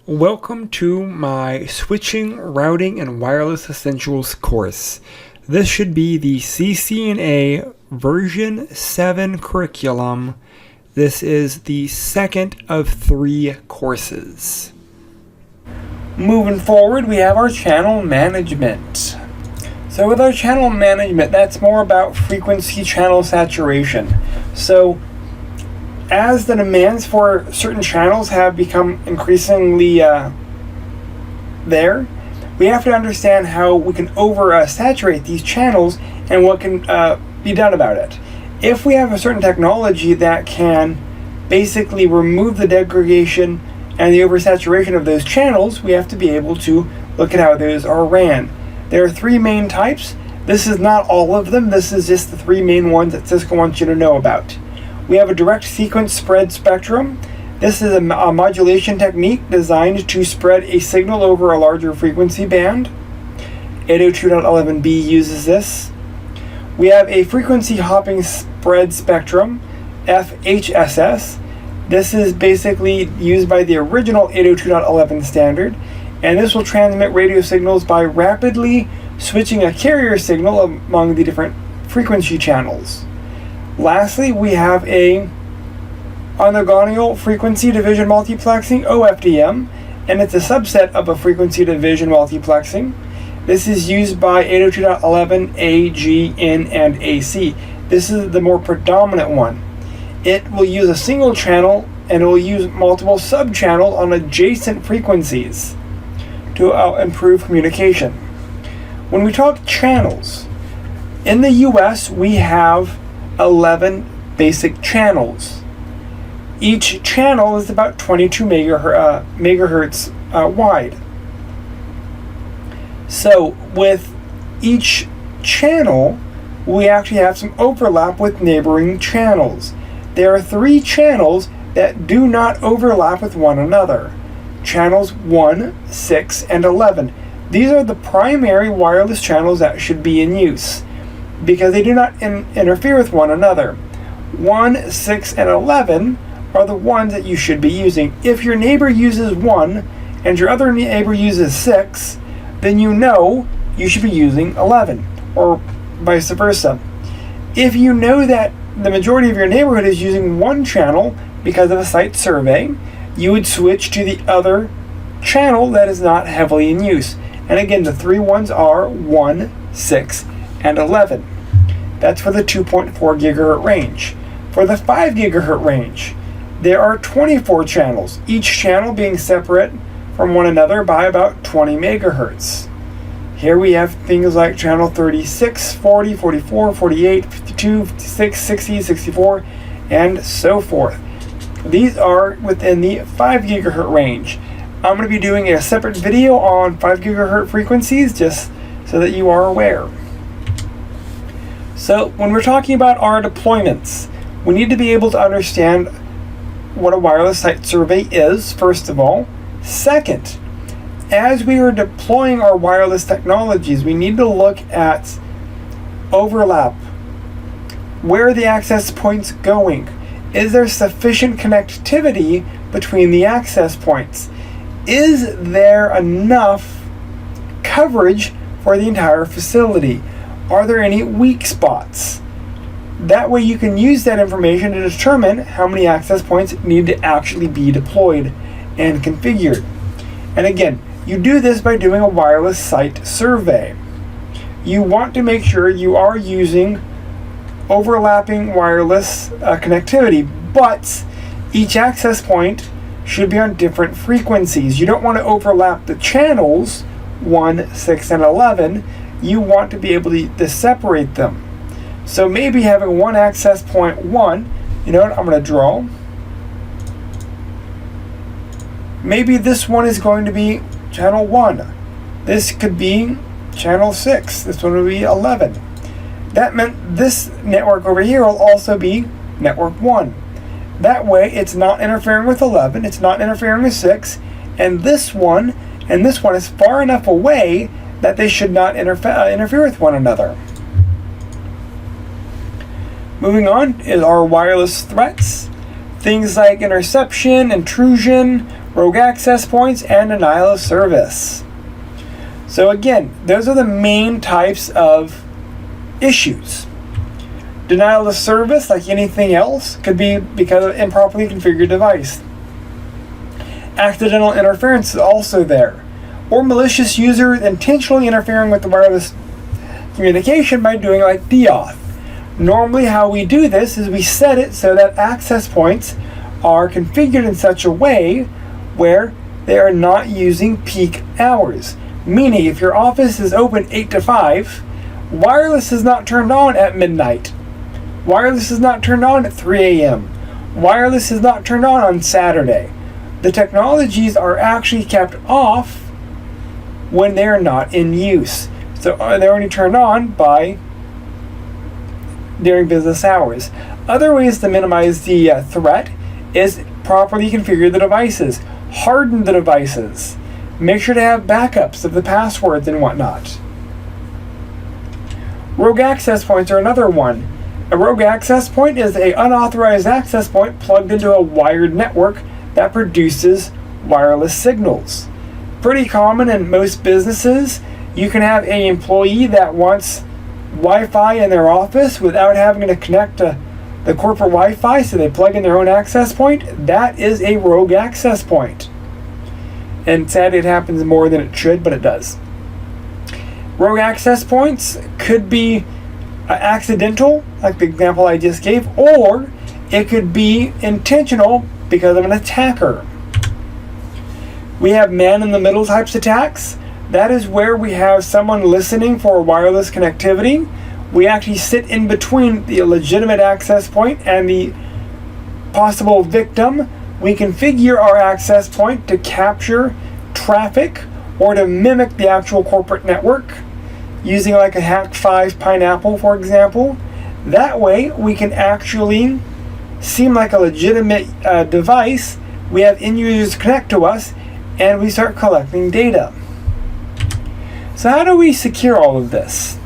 Welcome to my Switching, Routing, and Wireless Essentials course. This should be the CCNA version 7 curriculum. This is the second of 3 courses. Moving forward, we have our channel management. So with our channel management, that's more about frequency channel saturation. So as the demands for certain channels have become increasingly there, we have to understand how we can saturate these channels and what can be done about it. If we have a certain technology that can basically remove the degradation and the oversaturation of those channels, we have to be able to look at how those are ran. There are 3 main types. This is not all of them. This is just the 3 main ones that Cisco wants you to know about. We have a direct sequence spread spectrum. This is a modulation technique designed to spread a signal over a larger frequency band. 802.11b uses this. We have a frequency hopping spread spectrum, FHSS. This is basically used by the original 802.11 standard, and this will transmit radio signals by rapidly switching a carrier signal among the different frequency channels. Lastly, we have a orthogonal frequency division multiplexing, OFDM, and it's a subset of a frequency division multiplexing. This is used by 802.11 A, G, N, and AC. This is the more predominant one. It will use a single channel and it will use multiple sub-channels on adjacent frequencies to improve communication. When we talk channels, in the US we have 11 basic channels. Each channel is about 22 megahertz wide. So with each channel, we actually have some overlap with neighboring channels. There are 3 channels that do not overlap with one another. Channels 1, 6, and 11. These are the primary wireless channels that should be in use, because they do not interfere with one another. 1, 6, and 11 are the ones that you should be using. If your neighbor uses 1 and your other neighbor uses 6, then you know you should be using 11, or vice versa. If you know that the majority of your neighborhood is using 1 channel because of a site survey, you would switch to the other channel that is not heavily in use. And again, the 3 ones are 1, 6, and 11. That's for the 2.4 gigahertz range. For the 5 gigahertz range, there are 24 channels, each channel being separate from one another by about 20 megahertz. Here we have things like channel 36, 40, 44, 48, 52, 56, 60, 64, and so forth. These are within the 5 gigahertz range. I'm going to be doing a separate video on 5 gigahertz frequencies just so that you are aware. So when we're talking about our deployments, we need to be able to understand what a wireless site survey is, first of all. Second, as we are deploying our wireless technologies, we need to look at overlap. Where are the access points going? Is there sufficient connectivity between the access points? Is there enough coverage for the entire facility? Are there any weak spots? That way you can use that information to determine how many access points need to actually be deployed and configured. And again, you do this by doing a wireless site survey. You want to make sure you are using overlapping wireless connectivity, but each access point should be on different frequencies. You don't want to overlap the channels 1, 6, and 11. You want to be able to separate them. So maybe having one access point 1, you know what, I'm going to draw. Maybe this one is going to be channel 1. This could be channel 6. This one would be 11. That meant this network over here will also be network 1. That way it's not interfering with 11, it's not interfering with 6, and this one is far enough away that they should not interfere with one another. Moving on is our wireless threats. Things like interception, intrusion, rogue access points, and denial of service. So again, those are the main types of issues. Denial of service, like anything else, could be because of improperly configured device. Accidental interference is also there, or malicious users intentionally interfering with the wireless communication by doing like DAuth. Normally how we do this is we set it so that access points are configured in such a way where they are not using peak hours. Meaning if your office is open 8 to 5, wireless is not turned on at midnight. Wireless is not turned on at 3 a.m. Wireless is not turned on Saturday. The technologies are actually kept off when they are not in use. So they're only turned on during business hours. Other ways to minimize the threat is properly configure the devices, harden the devices, make sure to have backups of the passwords and whatnot. Rogue access points are another one. A rogue access point is an unauthorized access point plugged into a wired network that produces wireless signals. Pretty common in most businesses. You can have an employee that wants Wi-Fi in their office without having to connect to the corporate Wi-Fi, so they plug in their own access point. That is a rogue access point. And sadly it happens more than it should, but it does. Rogue access points could be accidental, like the example I just gave, or it could be intentional because of an attacker. We have man-in-the-middle types attacks. That is where we have someone listening for wireless connectivity. We actually sit in between the legitimate access point and the possible victim. We configure our access point to capture traffic or to mimic the actual corporate network, using like a Hack5 Pineapple, for example. That way we can actually seem like a legitimate device. We have end users connect to us and we start collecting data. So how do we secure all of this?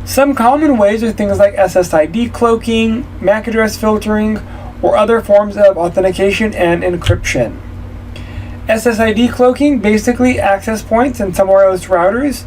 Some common ways are things like SSID cloaking, MAC address filtering, or other forms of authentication and encryption. SSID cloaking, basically access points in some wireless routers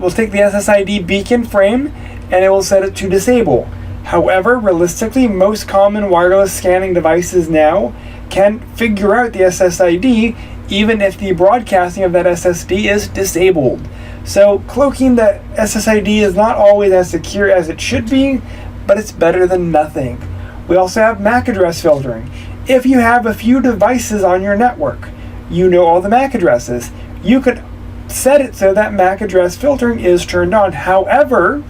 will take the SSID beacon frame and it will set it to disable. However, realistically, most common wireless scanning devices now can figure out the SSID even if the broadcasting of that SSD is disabled. So cloaking the SSID is not always as secure as it should be, but it's better than nothing. We also have MAC address filtering. If you have a few devices on your network, you know all the MAC addresses, you could set it so that MAC address filtering is turned on. However,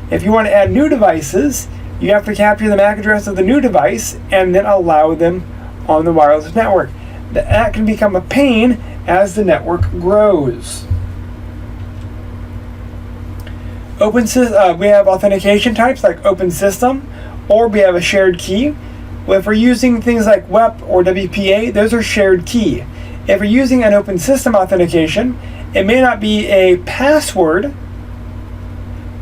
if you want to add new devices, you have to capture the MAC address of the new device and then allow them on the wireless network. That can become a pain as the network grows. We have authentication types like open system, or we have a shared key. If we're using things like WEP or WPA, those are shared key. If we're using an open system authentication, it may not be a password,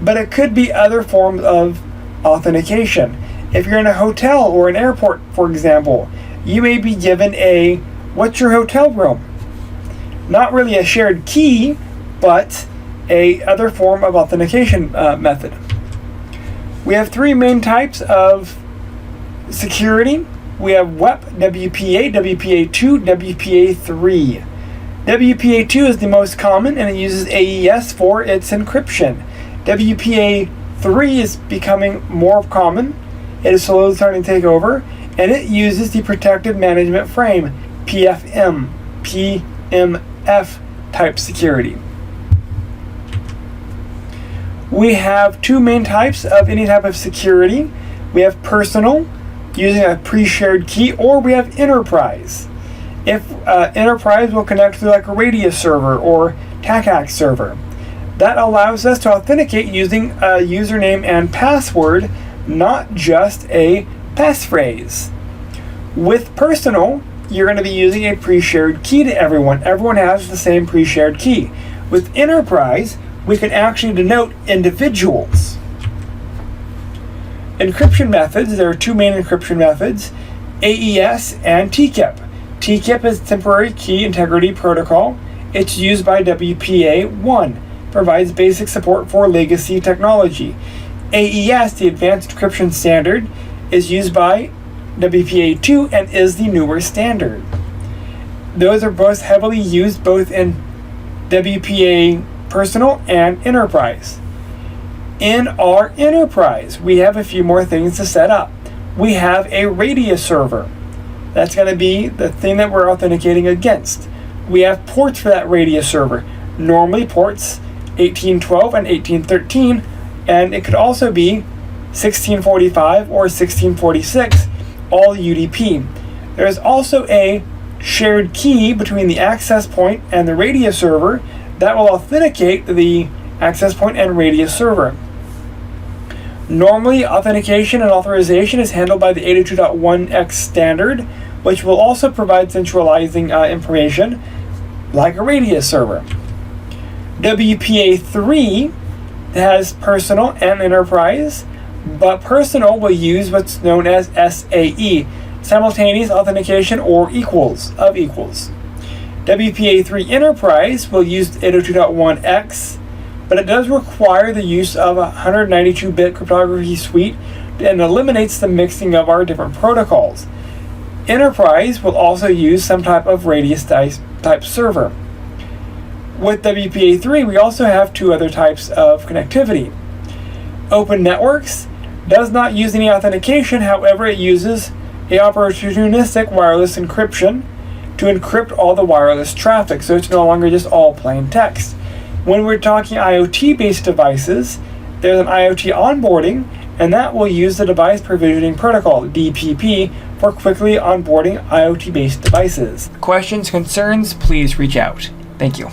but it could be other forms of authentication. If you're in a hotel or an airport, for example, you may be given a "what's your hotel room?" Not really a shared key, but a other form of authentication method. We have three main types of security. We have WEP, WPA, WPA2, WPA3. WPA2 is the most common and it uses AES for its encryption. WPA3 is becoming more common. It is slowly starting to take over, and it uses the Protected Management Frame, PFM, PMF type security. We have two main types of any type of security. We have personal, using a pre-shared key, or we have enterprise. If enterprise will connect to like a Radius server or TACAC server. That allows us to authenticate using a username and password, not just a passphrase. With personal, you're going to be using a pre-shared key to everyone. Everyone has the same pre-shared key. With enterprise, we can actually denote individuals. Encryption methods, there are two main encryption methods. AES and TKIP. TKIP is Temporary Key Integrity Protocol. It's used by WPA1, provides basic support for legacy technology. AES, the Advanced Encryption Standard, is used by WPA2 and is the newer standard. Those are both heavily used both in WPA Personal and Enterprise. In our Enterprise, we have a few more things to set up. We have a radius server. That's going to be the thing that we're authenticating against. We have ports for that radius server. Normally ports 1812 and 1813, and it could also be 1645 or 1646, all UDP. There's also a shared key between the access point and the radius server that will authenticate the access point and radius server. Normally, authentication and authorization is handled by the 802.1x standard, which will also provide centralizing information like a radius server. WPA3 has personal and enterprise, but personal will use what's known as SAE, simultaneous authentication or equals of equals. WPA3 Enterprise will use 802.1x, but it does require the use of a 192-bit cryptography suite and eliminates the mixing of our different protocols. Enterprise will also use some type of radius type server. With WPA3, we also have two other types of connectivity. Open Networks does not use any authentication, however it uses a opportunistic wireless encryption to encrypt all the wireless traffic, so it's no longer just all plain text. When we're talking IoT-based devices, there's an IoT onboarding, and that will use the Device Provisioning Protocol, DPP, for quickly onboarding IoT-based devices. Questions, concerns, please reach out. Thank you.